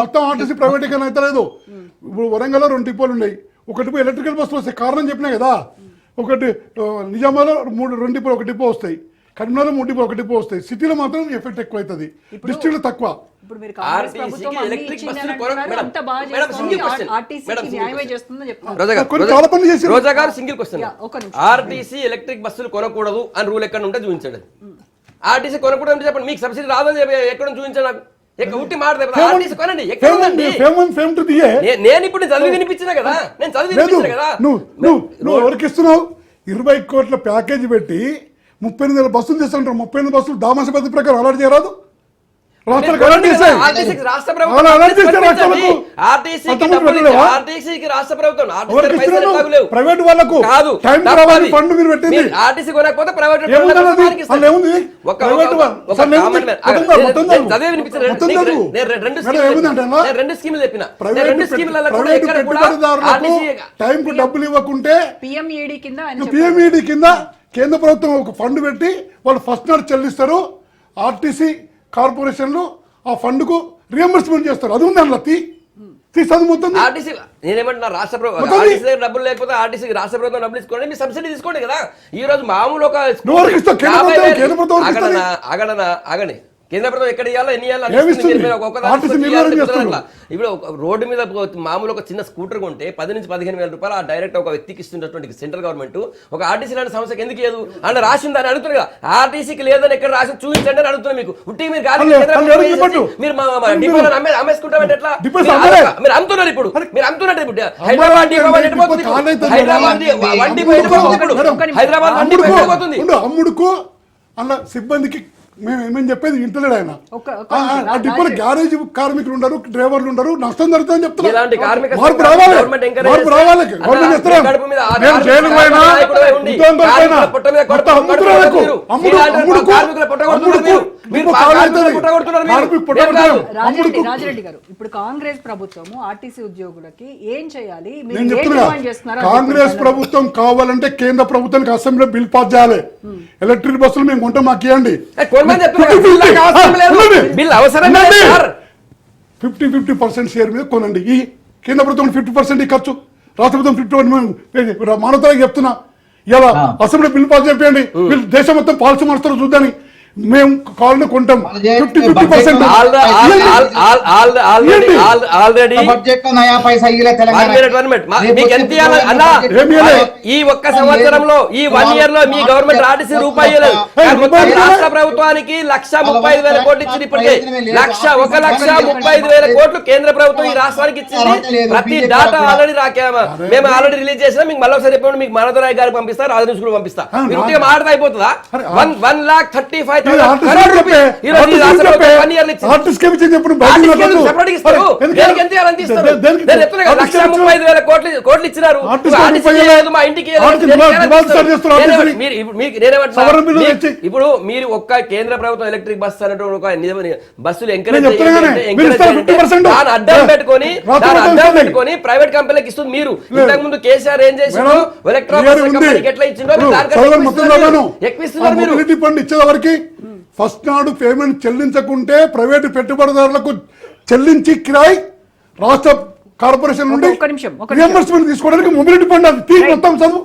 మొత్తం ఆర్టీసీ ప్రైవేటీకరణ అయితే లేదు. ఇప్పుడు వరంగల్లో 2 డిపోలు ఉన్నాయి. ఒక డిపో ఎలక్ట్రికల్ బస్సులు వస్తాయి, కారణం చెప్పినా కదా. ఒకటి నిజామాబాద్లో 2 డిపోలు, 1 డిపో వస్తాయి. కరీంనగర్లో 3 డిపోలు, 1 డిపో వస్తాయి. సిటీలో మాత్రం ఎఫెక్ట్ ఎక్కువ అవుతుంది, డిస్ట్రిక్ట్ లో తక్కువ. ఆర్టీసీ ఎలక్ట్రిక్ బస్సులు కొనకూడదు అని రూల్ ఎక్కడ ఉంటే చూపించండి. ఆర్టీసీ కొనకూడదు అంటే చెప్పండి, మీకు సబ్సిడీ రాదని ఎక్కడ చూపించండి. నాకు ఉట్టి మాట్లాడండి. నేను ఇప్పుడు చదివి వినిపించిన కదా, నేను చదివి వినిపించిన కదా. నువ్వు ఎవరికి ఇస్తున్నావు? 20 కోట్ల ప్యాకేజీ పెట్టి 38,000 బస్సులు తీసుకుంటారు. 38 బస్సులు దామాస పద్ధతి ప్రకారం అలాట్ చేయరాదు? రాష్ట్ర ప్రభుత్వం ప్రైవేట్ వాళ్ళకు ఫండ్ మీరు పెట్టింది. ఆర్టీసీ కొనకపోతే ప్రైవేట్ రెండు స్కీములు చెప్పిన. టైం కు డబ్బులు ఇవ్వకుంటే పిఎంఈడి కింద కేంద్ర ప్రభుత్వం ఒక ఫండ్ పెట్టి వాళ్ళు ఫస్ట్ నాడు చెల్లిస్తారు. ఆర్టీసీ కార్పొరేషన్లు ఆ ఫండ్ కు రియంబర్స్మెంట్ చేస్తారు. అది ఉంది అందులో నేనేమంటున్నా, రాష్ట్ర ప్రభుత్వం డబ్బులు లేకపోతే ఆర్టీసీకి రాష్ట్ర ప్రభుత్వం డబ్బులు తీసుకోండి, మీ సబ్సిడీ తీసుకోండి కదా. ఈ రోజు మామూలు ఒక ఆగండి, కేంద్ర ప్రభుత్వం ఎక్కడ ఇవ్వాలో ఎన్ని ఇవ్వాలో ఇప్పుడు రోడ్డు మీద మామూలు ఒక చిన్న స్కూటర్ కొంటే 10 నుంచి 15,000 రూపాయలు ఆ డైరెక్ట్ ఒక వ్యక్తికి ఇస్తున్నటువంటి సెంట్రల్ గవర్నమెంట్ ఒక ఆర్టీసీ లాంటి సంస్థకి ఎందుకు లేదు అని రాసిందని అడుగుతున్నారు కదా. ఆర్టీసీకి లేదని ఎక్కడ రాసి చూపించండి అని అడుగుతున్నా. మీకు ఉట్టి మీరు మీరు అమ్మేసుకుంటామంటే ఎట్లా? మీరు అమ్ముతున్నారు ఇప్పుడు, మీరు అమ్ముతున్నట్టు ఇప్పుడు హైదరాబాద్ అమ్ముడుకు అన్న సిబ్బందికి మేము చెప్పేది వింటలేడు ఆయన. ఆ డిపోలో గ్యారేజ్ కార్మికులు ఉండరు, డ్రైవర్లు ఉండరు, నష్టం జరుగుతుందని చెప్తున్నారు. మార్పు రావాలి, మార్పు రావాలి. రాజిరెడ్డి గారు, ఇప్పుడు కాంగ్రెస్ ప్రభుత్వం ఆర్టీసీ ఉద్యోగులకి ఏం చేయాలి? నేను చెప్తున్నా, కాంగ్రెస్ ప్రభుత్వం కావాలంటే కేంద్ర ప్రభుత్వానికి అసెంబ్లీలో బిల్ పాస్ చేయాలి. ఎలక్ట్రిక్ బస్సులు మేము కొంటే మాకు ఇవ్వండి. 50% షేర్ మీద కొనండి. ఈ కేంద్ర ప్రభుత్వం 50% ఖర్చు, రాష్ట్ర ప్రభుత్వం 50%. మానవతకి చెప్తున్నా, ఇలా అసెంబ్లీ బిల్ పాస్ చేయండి. వీళ్ళు దేశం మొత్తం పాలసీ మారుస్తారు చూద్దాని. మేము కావాలని కొంటాం. 50% ఈ ఒక్క సంవత్సరంలో ఈ 1 ఇయర్ లో మీ గవర్నమెంట్ ఆర్టీసీ రూపాయి రాష్ట్ర ప్రభుత్వానికి 1,35,000 కోట్లు ఇచ్చింది. ఇప్పటికే 1,35,000 కోట్లు కేంద్ర ప్రభుత్వం ఈ రాష్ట్రానికి ఇచ్చింది. ప్రతి డాటా ఆల్రెడీ మేము ఆల్రెడీ రిలీజ్ చేసినా. మీకు మళ్ళీ ఒకసారి చెప్పండి, మీకు మానవరాయ్ గారికి పంపిస్తా, రాజు కూడా పంపిస్తా. మీరు ఉట్టిగా మాట్లాడితే అయిపోతుందా? 1,35,000 కోట్లు ఇచ్చినారు. ఇప్పుడు మీరు ఒక్క కేంద్ర ప్రభుత్వం ఎలక్ట్రిక్ బస్ అనేటువంటి బస్సులు ఎంకరేజ్ అడ్డం పెట్టుకొని ప్రైవేట్ కంపెనీలకు ఇస్తుంది. మీరు ఇంతకు ముందు కేసీఆర్ ఏం చేసిందో ఎలక్ట్రిక్ ఎట్లా ఇచ్చిందో ఇచ్చేవారికి ఫస్ట్ నాడు పేమెంట్ చెల్లించకుంటే ప్రైవేటు పెట్టుబడిదారులకు చెల్లించి కిరాయి రాష్ట్ర కార్పొరేషన్ నుండి రియంబర్స్మెంట్ తీసుకోవడానికి మొబిలిటీ ఫండ్ అది మొత్తం చదువు.